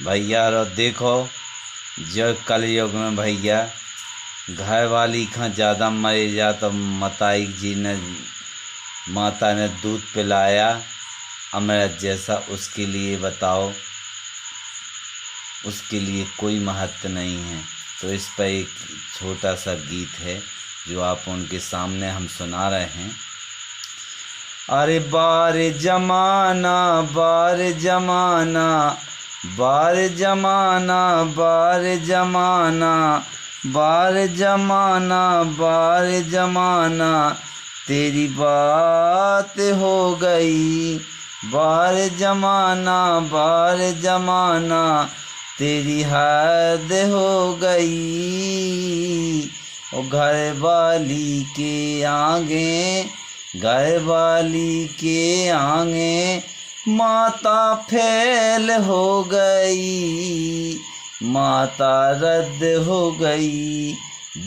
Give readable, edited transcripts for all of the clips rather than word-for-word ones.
भैया और देखो, जो कलयुग में भैया घर वाली खा ज़्यादा मरे जा तो मताई जी ने माता ने दूध पिलाया अमृत जैसा, उसके लिए बताओ, उसके लिए कोई महत्व नहीं है। तो इस पर एक छोटा सा गीत है जो आप उनके सामने हम सुना रहे हैं। अरे बार जमाना बार जमाना, बार जमाना बार जमाना, बार जमाना बार जमाना, तेरी बात हो गई। बार जमाना बार जमाना, तेरी हद हो गई। ओ घर वाली के आगे, घर वाली के आगे, माता फेल हो गई, माता रद्द हो गई।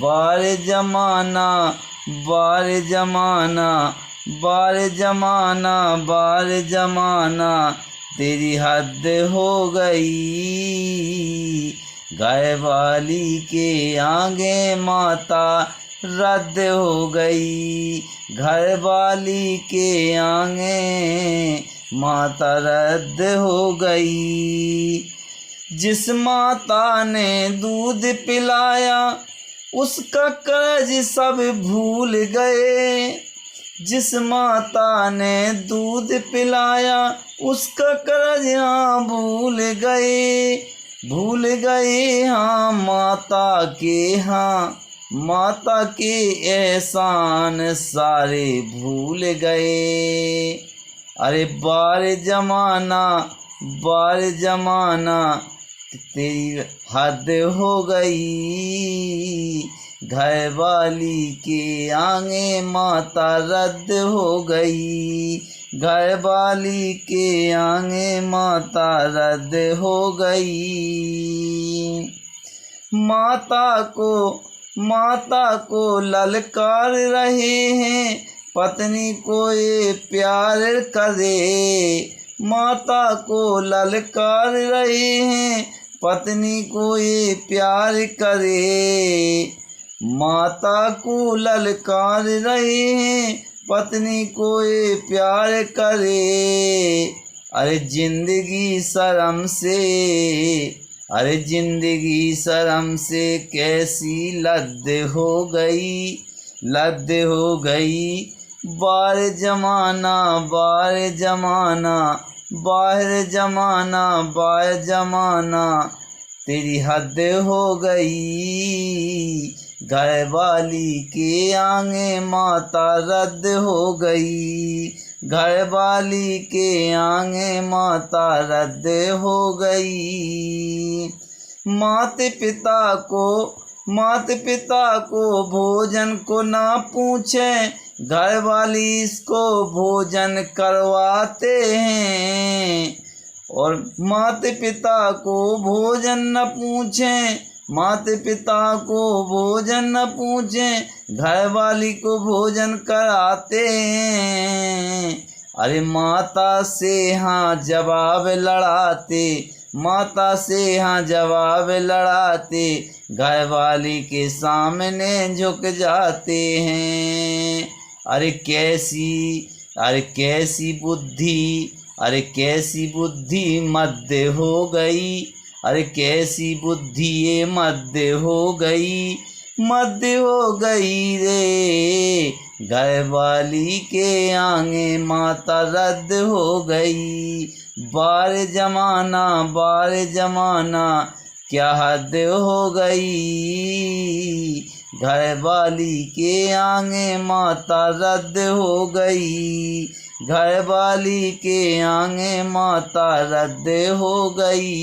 बार जमाना बार जमाना, बार जमाना बार जमाना, तेरी हद हो गई। गाय वाली के आगे माता रद्द हो गई, घर वाली के आगे माता रद्द हो गई। जिस माता ने दूध पिलाया उसका कर्ज सब भूल गए। जिस माता ने दूध पिलाया उसका कर्ज हाँ भूल गए, भूल गए हाँ माता के, हाँ माता के एहसान सारे भूल गए। अरे बार जमाना बार जमाना, तेरी हद हो गई। घर वाली के आगे माता रद्द हो गई, घर वाली के आगे माता रद्द हो गई। माता को ललकार रहे हैं, पत्नी को ये प्यार करे। माता को ललकार रहे हैं, पत्नी को ये प्यार करे। माता को ललकार रहे हैं, पत्नी को ये प्यार करे। अरे जिंदगी शर्म से, अरे जिंदगी शर्म से कैसी लद हो गई, लद हो गई। बार जमाना बार जमाना, बाहर जमाना बाहर जमाना, तेरी हद हो गई। घर वाली के आगे माता रद्द हो गई, घर वाली के आगे माता रद्द हो गई। माता पिता को भोजन को ना पूछे, घर वाली इसको भोजन करवाते हैं। और माता पिता को भोजन न पूछें, माता पिता को भोजन न पूछें, घर वाली को भोजन कराते हैं। अरे माता से हाँ जवाब लड़ाते, माता से हाँ जवाब लड़ाते, घर वाली के सामने झुक जाते हैं। अरे कैसी बुद्धि, अरे कैसी बुद्धि मध्य हो गई, अरे कैसी बुद्धि ये मध्य हो गई, मध्य हो गई रे। घर वाली के आगे माता रद्द हो गई। बार जमाना क्या हद हो गई। घर वाली के आगे माता रद्द हो गई, घर वाली के आगे माता रद्द हो गई।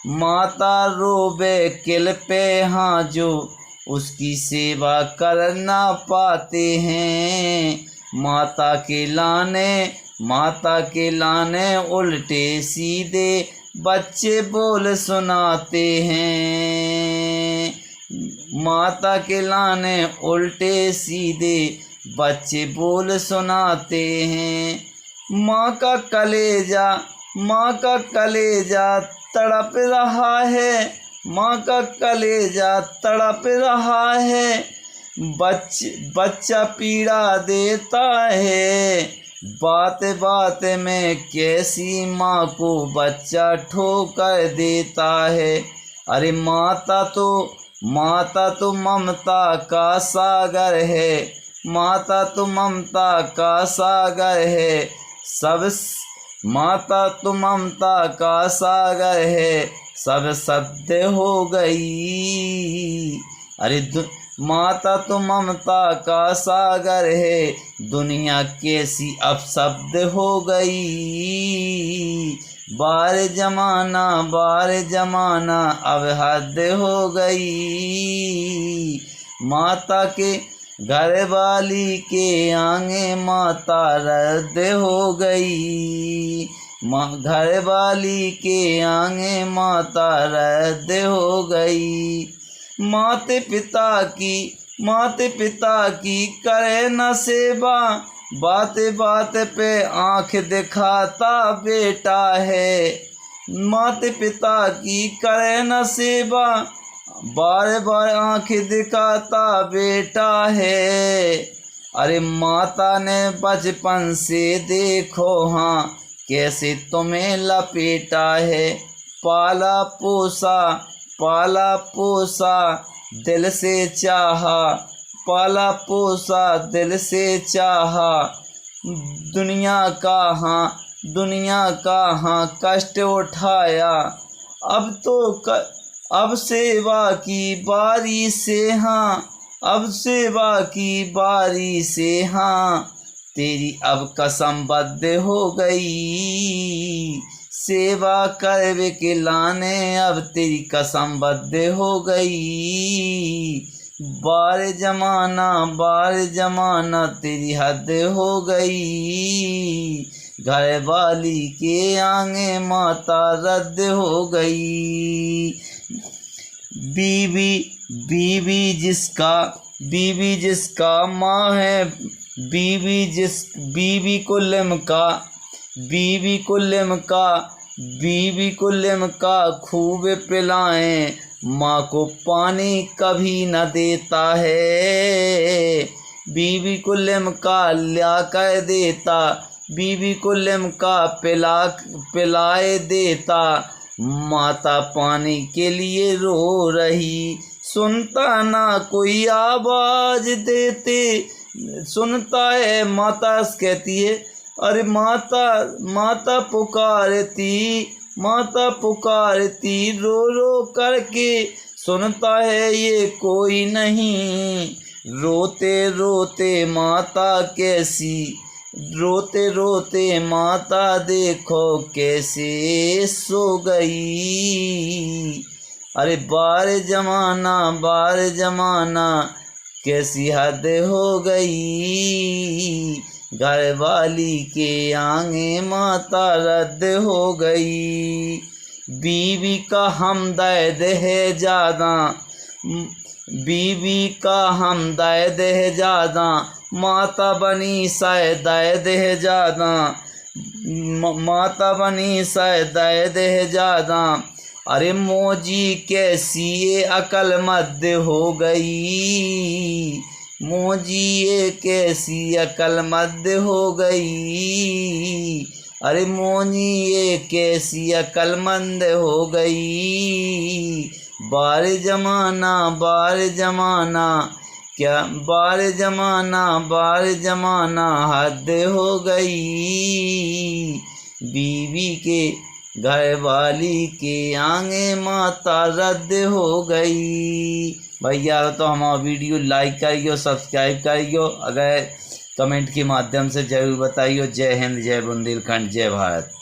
माता रोवे किल पे हाँ जो उसकी सेवा कर ना पाते हैं। माता के लाने उल्टे सीधे बच्चे बोल सुनाते हैं। माता के लाने उल्टे सीधे बच्चे बोल सुनाते हैं। माँ का कलेजा माँ का कलेजा तड़प रहा है, माँ का कलेजा तड़प रहा है। बच्चा पीड़ा देता है, बात बात में कैसी माँ को बच्चा ठोकर देता है। अरे माता तो ममता का सागर है, माता तो ममता का सागर है। माता तो ममता का सागर है, सब शब्द हो गई। अरे माता तो ममता का सागर है, दुनिया कैसी अब शब्द हो गई। बार जमाना अब हद हो गई। माता के घर वाली के आगे माता रद्द हो गई। घर वाली के आगे माता रद्द हो गई। माते पिता की करे न सेवा, बात बात पे आँख दिखाता बेटा है। माते पिता की करे न सेवा, बार बार आँख दिखाता बेटा है। अरे माता ने बचपन से देखो हाँ कैसे तुम्हें लपेटा है। पाला पोसा दिल से चाहा, पाला पोसा दिल से चाहा। दुनिया का हाँ कष्ट उठाया, अब सेवा की बारी से हाँ, अब सेवा की बारी से हाँ। तेरी अब कसमबद्ध हो गई, सेवा कर के लाने अब तेरी कसमबद्ध हो गई। बार जमाना तेरी हद हो गई। घर वाली के आगे माता रद्द हो गई। बीवी जिसका माँ है, बीवी को लिमका खूब पिलाएं, माँ को पानी कभी न देता है। बीवी को लिमका ला कर देता, बीवी को लिमका पिलाए देता। माता पानी के लिए रो रही, सुनता ना कोई आवाज देते। सुनता है माता कहती है, अरे माता पुकारती रो रो करके, सुनता है ये कोई नहीं। रोते रोते माता देखो कैसे सो गई। अरे बार जमाना कैसी हद हो गई। घर वाली के आगे माता रद्द हो गई। बीवी का हमदर्द है ज़्यादा, बीवी का हमदर्द है ज़्यादा। माता बनी शायद है ज़्यादा, माता बनी शायद है ज़्यादा। अरे मौजी कैसी ये अकलमंद हो गई, मौजी ये कैसी अकलमंद हो गई। अरे मौजी ये कैसी अकलमंद हो गई। बार जमाना क्या बार जमाना हद हो गई। बीवी के घर वाली के आगे माता रद्द हो गई। भैया तो हमारा वीडियो लाइक करियो, सब्सक्राइब करियो, अगर कमेंट के माध्यम से जरूर बताइयो। जय हिंद, जय बुंदेलखंड, जय भारत।